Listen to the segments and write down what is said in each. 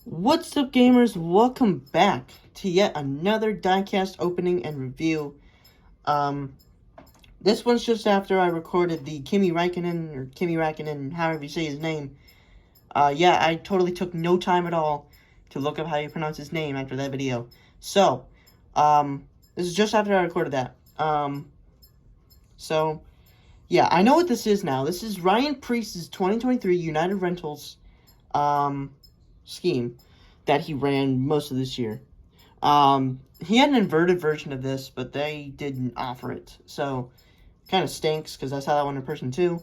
What's up, gamers? Welcome back to yet another Diecast opening and review. This one's just after I recorded the Kimi Räikkönen, however you say his name. Yeah, I totally took no time at all to look up how you pronounce his name after that video. So, this is just after I recorded that. So, yeah, I know what this is now. This is Ryan Preece's 2023 United Rentals, scheme that he ran most of this year. He had an inverted version of this, but they didn't offer it, so kind of stinks because I saw that one in person too.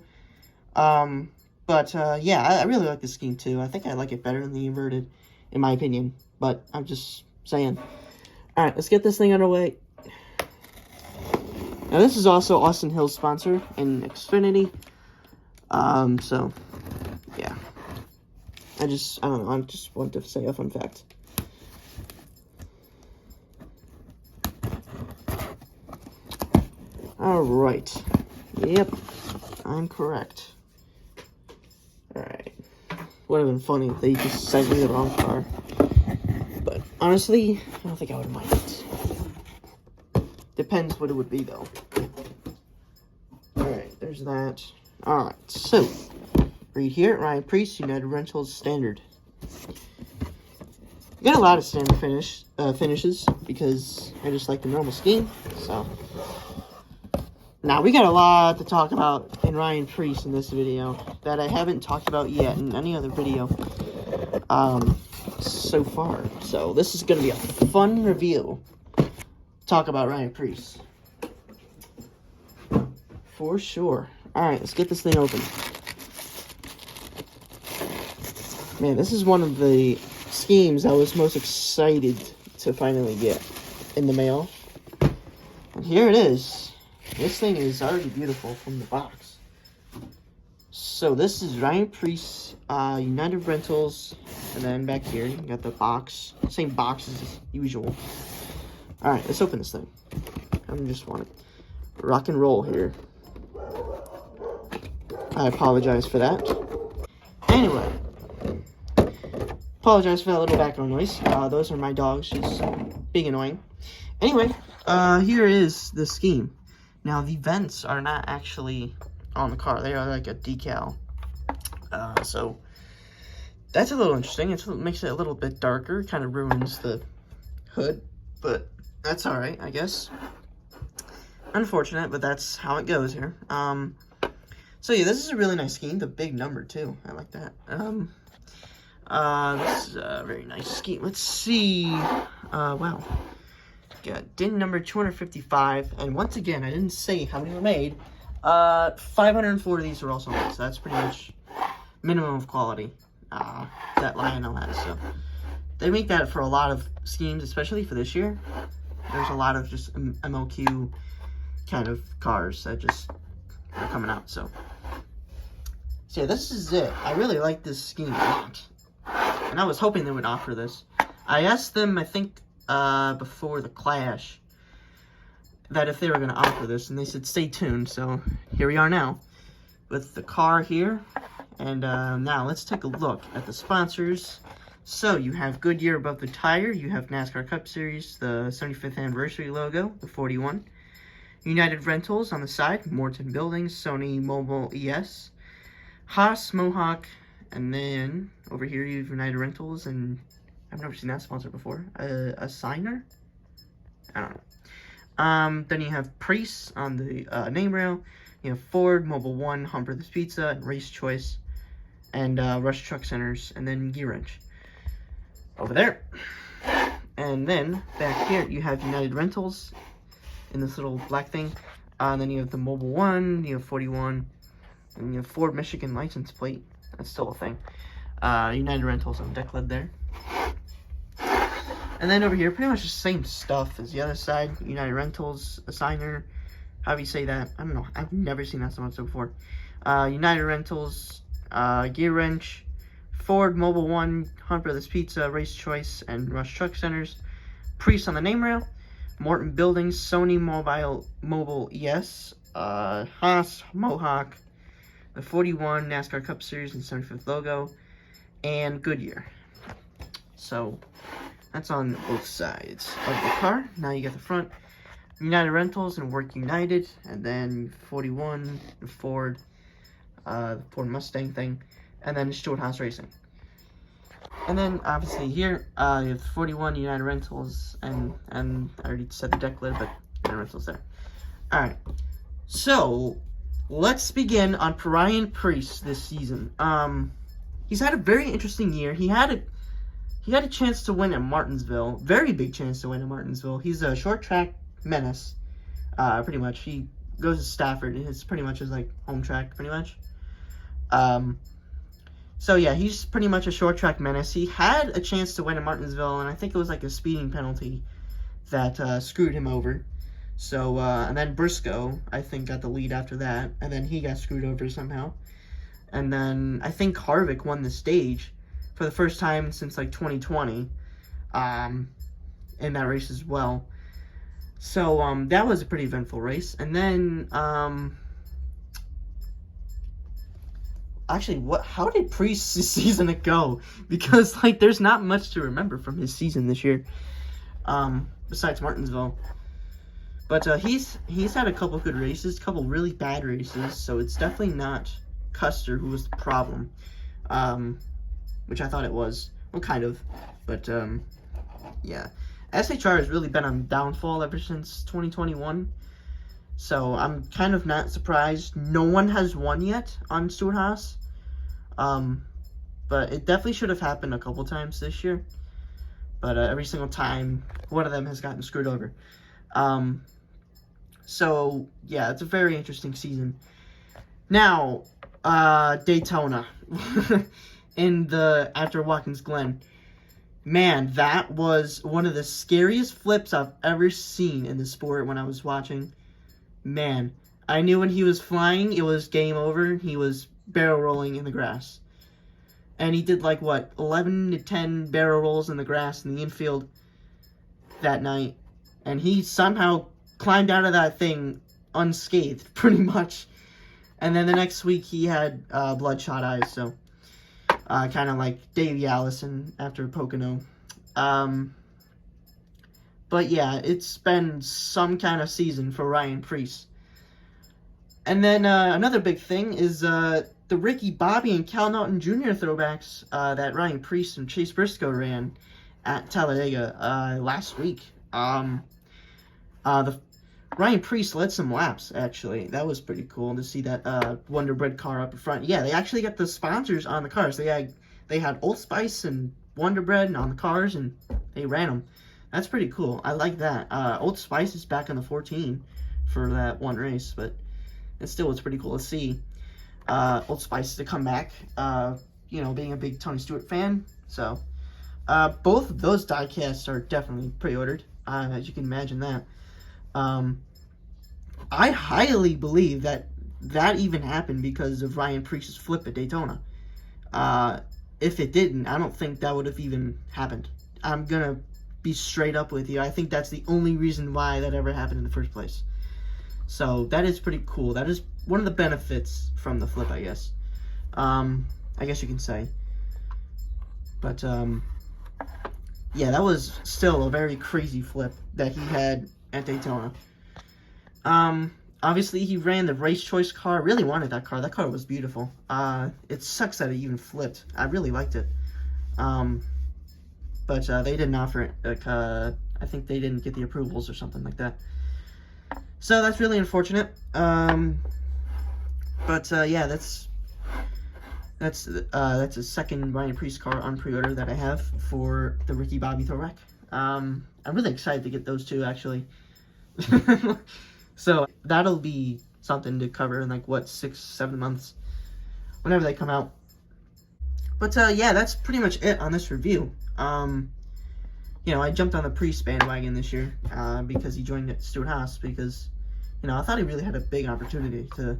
Yeah, I really like this scheme too. I think I like it better than the inverted, in my opinion, but I'm just saying. Alright, let's get this thing underway. Now, this is also Austin Hill's sponsor in Xfinity. So, yeah. I don't know, I just want to say a fun fact. Alright. Yep, I'm correct. Alright. Would have been funny if they just sent me the wrong car. But, honestly, I don't think I would mind it. Depends what it would be, though. Alright, there's that. Alright, so read here, Ryan Preece, United Rentals Standard. We got a lot of standard finishes because I just like the normal scheme. So now we got a lot to talk about in Ryan Preece in this video that I haven't talked about yet in any other video so far. So this is gonna be a fun review. Talk about Ryan Preece for sure. All right, let's get this thing open. Man, this is one of the schemes I was most excited to finally get in the mail. And here it is. This thing is already beautiful from the box. So this is Ryan Preece, United Rentals, and then back here you got the box, same box as usual. All right, let's open this thing. I just want to rock and roll here. I apologize for that. Anyway, apologize for that little background noise. Those are my dogs just being annoying. Anyway, here is the scheme. Now, the vents are not actually on the car. They are like a decal. So, that's a little interesting. It makes it a little bit darker. Kind of ruins the hood. But that's alright, I guess. Unfortunate, but that's how it goes here. So yeah, this is a really nice scheme. The big number, too. I like that. This is a very nice scheme. Let's see. Wow. Got DIN number 255. And once again, I didn't say how many were made. 504 of these were also made. So that's pretty much minimum of quality that Lionel has. So they make that for a lot of schemes, especially for this year. There's a lot of just MOQ kind of cars that just are coming out. So yeah, this is it. I really like this scheme a lot. And I was hoping they would offer this. I asked them, I think, before the Clash, that if they were going to offer this, and they said stay tuned. So here we are now with the car here. And now let's take a look at the sponsors. So you have Goodyear above the tire. You have NASCAR Cup Series, the 75th anniversary logo, the 41. United Rentals on the side, Morton Buildings, Sony Mobile ES, Haas, Mohawk, and then over here you have United Rentals, and I've never seen that sponsor before. A signer? I don't know. Then you have Preece on the name rail. You have Ford, Mobile One, Humper This Pizza, and Race Choice, and Rush Truck Centers, and then Gear Wrench over there. And then back here you have United Rentals in this little black thing. And then you have the Mobile One, you have 41, and you have Ford Michigan license plate. That's still a thing. United Rentals on deck lid there. And then over here, pretty much the same stuff as the other side. United Rentals, a signer, however you say that. I don't know. I've never seen that so much before. United Rentals, Gear Wrench, Ford, Mobile One, Humper This Pizza, Race Choice, and Rush Truck Centers. Preece on the name rail. Morton Buildings, Sony Mobile ES, Haas, Mohawk, the 41 NASCAR Cup Series and 75th logo, and Goodyear. So that's on both sides of the car. Now you got the front, United Rentals and Work United, and then 41 Ford, the Ford Mustang thing, and then Stewart House Racing. And then obviously here you have 41 United Rentals, and I already said the deck lid, but United Rentals there. All right, so let's begin on Ryan Preece this season. He's had a very interesting year. He had a chance to win at Martinsville, very big chance to win at Martinsville. He's a short track menace, pretty much. He goes to Stafford. It's pretty much his like home track, pretty much. So yeah, he's pretty much a short track menace. He had a chance to win at Martinsville, and I think it was like a speeding penalty that screwed him over. So and then Briscoe, I think, got the lead after that, and then he got screwed over somehow. And then I think Harvick won the stage for the first time since like 2020 in that race as well. So that was a pretty eventful race. And then actually, how did Preece's season go? Because like there's not much to remember from his season this year, besides Martinsville. But he's had a couple good races, a couple really bad races. So it's definitely not Custer who was the problem, which I thought it was. Well, kind of, but yeah. SHR has really been on downfall ever since 2021. So I'm kind of not surprised. No one has won yet on Stewart Haas. But it definitely should have happened a couple times this year. But every single time, one of them has gotten screwed over. So, yeah, it's a very interesting season. Now, Daytona. After Watkins Glen. Man, that was one of the scariest flips I've ever seen in the sport when I was watching. Man, I knew when he was flying, it was game over. He was barrel rolling in the grass. And he did like, 11 to 10 barrel rolls in the grass in the infield that night. And he somehow climbed out of that thing unscathed, pretty much. And then the next week, he had bloodshot eyes, so kind of like Davey Allison after Pocono. But yeah, it's been some kind of season for Ryan Preece. And then another big thing is the Ricky Bobby and Cal Naughton Jr. throwbacks that Ryan Preece and Chase Briscoe ran at Talladega last week. Ryan Preece led some laps, actually. That was pretty cool to see that Wonder Bread car up in front. Yeah, they actually got the sponsors on the cars. They had Old Spice and Wonder Bread on the cars, and they ran them. That's pretty cool. I like that. Old Spice is back on the 14 for that one race, but it still was pretty cool to see Old Spice to come back, being a big Tony Stewart fan. So, both of those diecasts are definitely pre-ordered, as you can imagine that. I highly believe that even happened because of Ryan Preece's flip at Daytona. If it didn't, I don't think that would have even happened. I'm gonna be straight up with you. I think that's the only reason why that ever happened in the first place. So that is pretty cool. That is one of the benefits from the flip, I guess. I guess you can say. But yeah, that was still a very crazy flip that he had at Daytona. Obviously he ran the Race Choice car. I really wanted that car. That car was beautiful. It sucks that it even flipped. I really liked it. But they didn't offer it. I think they didn't get the approvals or something like that. So that's really unfortunate. Yeah, that's a second Ryan Preece car on pre-order that I have for the Ricky Bobby throwback. I'm really excited to get those two, actually. So that'll be something to cover in like 6-7 months, whenever they come out. But yeah, that's pretty much it on this review. I jumped on the Preece bandwagon this year because he joined at Stewart Haas, because I thought he really had a big opportunity to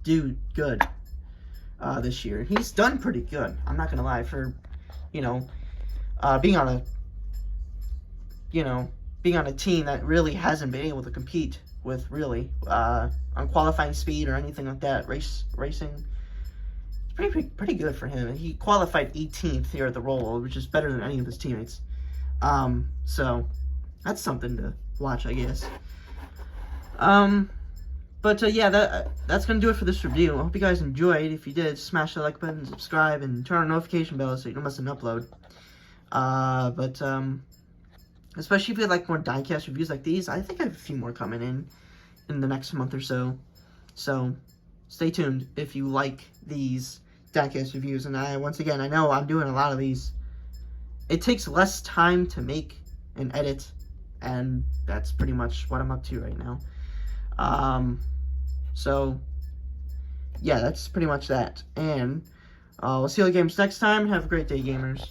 do good this year. He's done pretty good, I'm not gonna lie, for being on a team that really hasn't been able to compete with really on qualifying speed or anything like that, racing. It's pretty good for him. And he qualified 18th here at the Roll, which is better than any of his teammates. So that's something to watch, I guess. Yeah, that's going to do it for this review. I hope you guys enjoyed. If you did, smash the like button, subscribe, and turn on the notification bell so you don't miss an upload. Especially if you like more diecast reviews like these, I think I have a few more coming in the next month or so. So, stay tuned if you like these diecast reviews. And once again, I know I'm doing a lot of these. It takes less time to make and edit, and that's pretty much what I'm up to right now. Yeah, that's pretty much that. And we'll see you all games next time. Have a great day, gamers.